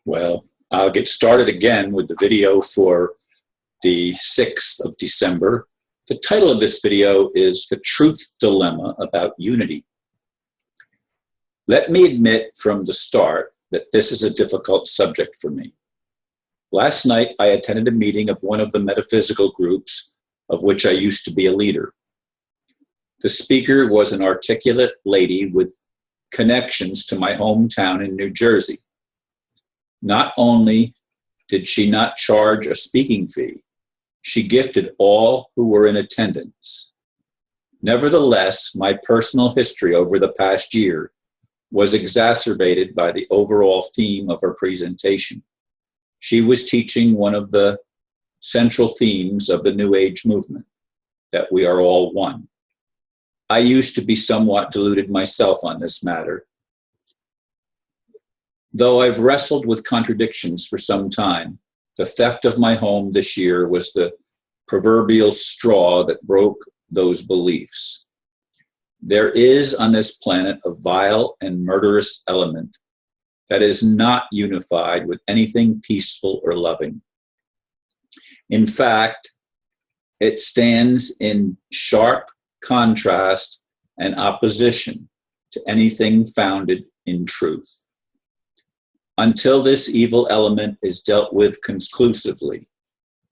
Well, I'll get started again with the video for the 6th of December. The title of this video is The Truth Dilemma About Unity. Let me admit from the start that this is a difficult subject for me. Last night, I attended a meeting of one of the metaphysical groups of which I used to be a leader. The speaker was an articulate lady with connections to my hometown in New Jersey. Not only did she not charge a speaking fee, she gifted all who were in attendance. Nevertheless, my personal history over the past year was exacerbated by the overall theme of her presentation. She was teaching one of the central themes of the New Age movement, that we are all one. I used to be somewhat deluded myself on this matter. Though I've wrestled with contradictions for some time, the theft of my home this year was the proverbial straw that broke those beliefs. There is on this planet a vile and murderous element that is not unified with anything peaceful or loving. In fact, it stands in sharp contrast and opposition to anything founded in truth. Until this evil element is dealt with conclusively,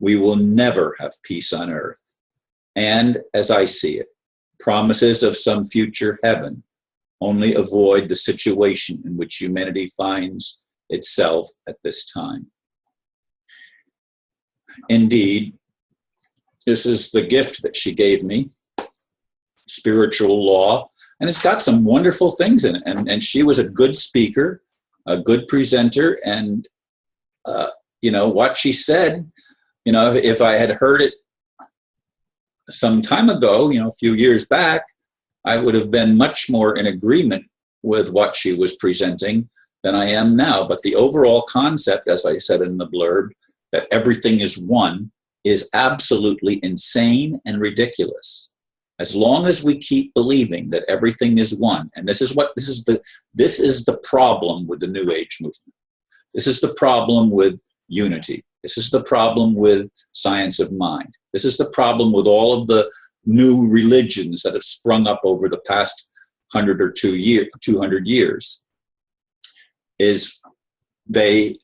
we will never have peace on earth. And, as I see it, promises of some future heaven only avoid the situation in which humanity finds itself at this time. Indeed, this is the gift that she gave me, spiritual law, and it's got some wonderful things in it. And she was a good speaker, a good presenter, and what she said, if I had heard it some time ago, a few years back, I would have been much more in agreement with what she was presenting than I am now. But the overall concept, as I said in the blurb, that everything is one, is absolutely insane and ridiculous. As long as we keep believing that everything is one, and this is the problem with the New Age movement. This is the problem with unity. This is the problem with science of mind. This is the problem with all of the new religions that have sprung up over the past 200 years, is they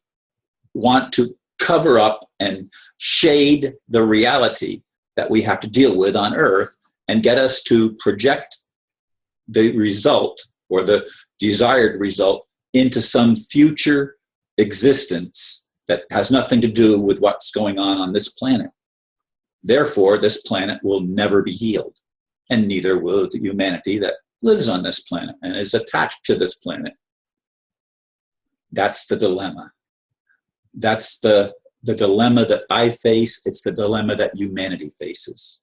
want to cover up and shade the reality that we have to deal with on Earth and get us to project the result or the desired result into some future existence that has nothing to do with what's going on this planet. Therefore, this planet will never be healed, and neither will the humanity that lives on this planet and is attached to this planet. That's the dilemma. That's the dilemma that I face. It's the dilemma that humanity faces.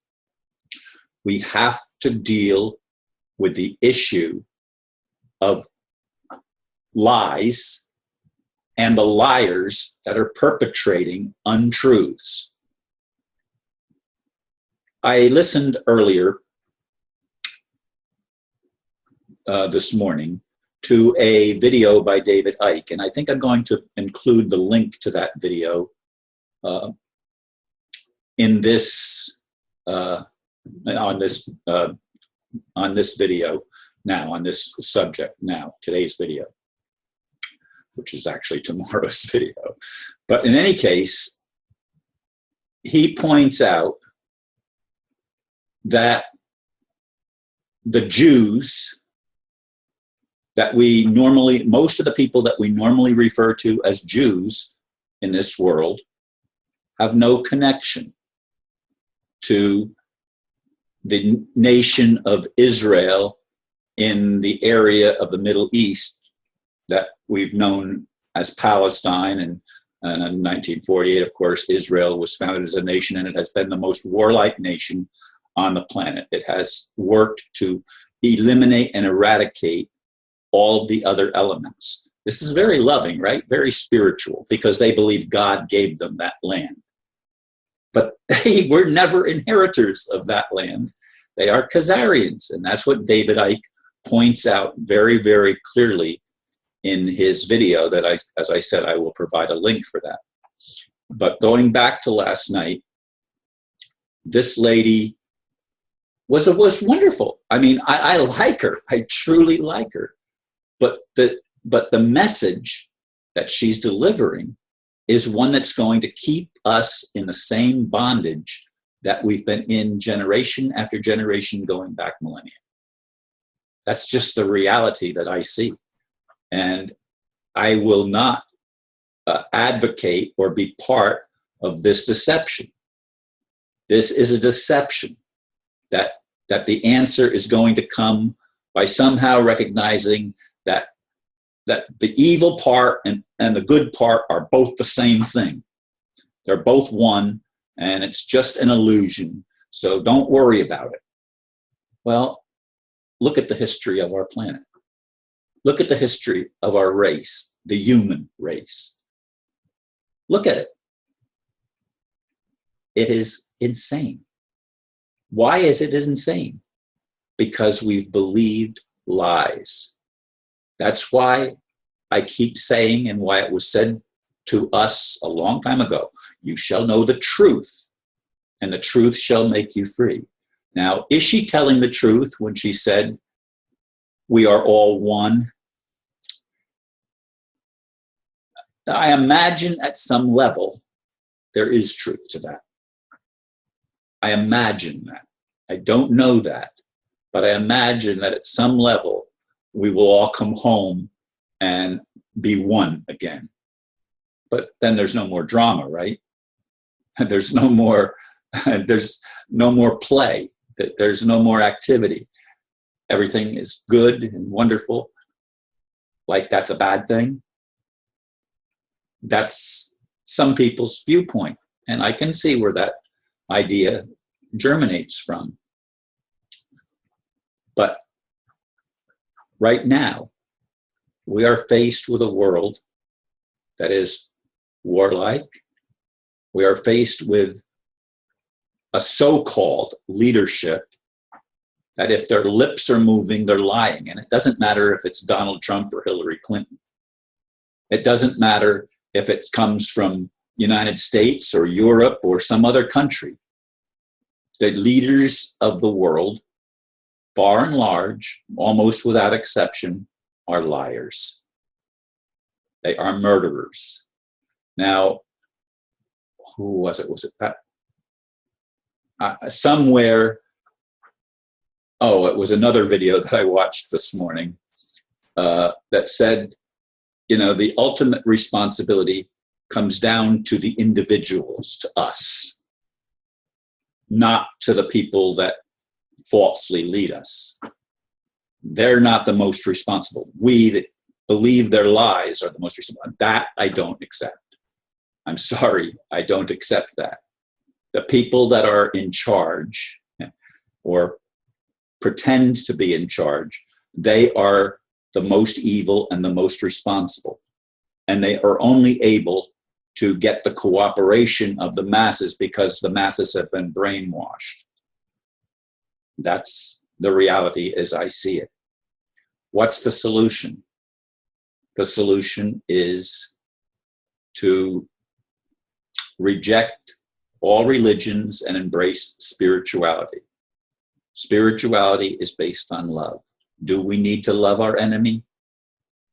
We have to deal with the issue of lies and the liars that are perpetrating untruths. I listened earlier this morning to a video by David Icke, and I think I'm going to include the link to that video in this on this video now, on this subject now, today's video, which is actually tomorrow's video. But in any case, he points out that the Jews that most of the people that we normally refer to as Jews in this world have no connection to the nation of Israel in the area of the Middle East that we've known as Palestine. And in 1948, of course, Israel was founded as a nation, and it has been the most warlike nation on the planet. It has worked to eliminate and eradicate all of the other elements. This is very loving, right? Very spiritual, because they believe God gave them that land. But they were never inheritors of that land. They are Khazarians, and that's what David Icke points out very, very clearly in his video that as I said, I will provide a link for that. But going back to last night, this lady was wonderful. I mean, I like her. I truly like her. But the message that she's delivering is one that's going to keep us in the same bondage that we've been in generation after generation going back millennia. That's just the reality that I see. And I will not advocate or be part of this deception. This is a deception that the answer is going to come by somehow recognizing that the evil part and the good part are both the same thing. They're both one, and it's just an illusion. So don't worry about it. Well, look at the history of our planet. Look at the history of our race, the human race. Look at it. It is insane. Why is it insane? Because we've believed lies. That's why I keep saying, and why it was said to us a long time ago, you shall know the truth, and the truth shall make you free. Now, is she telling the truth when she said, we are all one? I imagine at some level there is truth to that. I imagine that. I don't know that, but I imagine that at some level we will all come home and be one again. But then there's no more drama, right? There's no more play. There's no more activity. Everything is good and wonderful. Like that's a bad thing. That's some people's viewpoint. And I can see where that idea germinates from. But right now, we are faced with a world that is warlike. We are faced with a so-called leadership that if their lips are moving, they're lying. And it doesn't matter if it's Donald Trump or Hillary Clinton. It doesn't matter if it comes from United States or Europe or some other country. The leaders of the world, far and large, almost without exception, are liars. They are murderers. Now, who was it? Was it that? Somewhere, it was another video that I watched this morning that said, the ultimate responsibility comes down to the individuals, to us, not to the people that falsely lead us. They're not the most responsible. We that believe their lies are the most responsible. That I don't accept. I'm sorry, I don't accept that. The people that are in charge or pretend to be in charge, they are the most evil and the most responsible. And they are only able to get the cooperation of the masses because the masses have been brainwashed. That's the reality as I see it. What's the solution? The solution is to reject all religions and embrace spirituality. Spirituality is based on love. Do we need to love our enemy?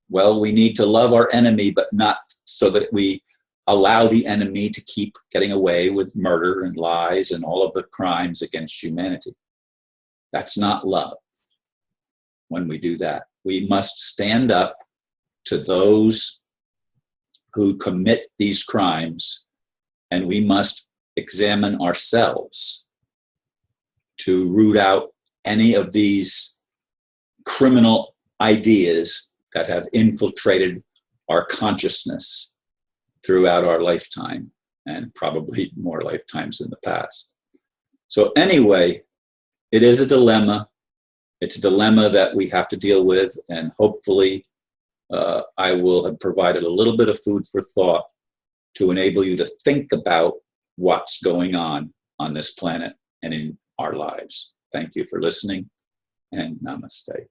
Well, we need to love our enemy, but not so that we allow the enemy to keep getting away with murder and lies and all of the crimes against humanity. That's not love. When we do that, we must stand up to those who commit these crimes, and we must examine ourselves to root out any of these criminal ideas that have infiltrated our consciousness throughout our lifetime and probably more lifetimes in the past. So anyway, it is a dilemma. It's a dilemma that we have to deal with, and hopefully I will have provided a little bit of food for thought to enable you to think about what's going on this planet and in our lives. Thank you for listening, and namaste.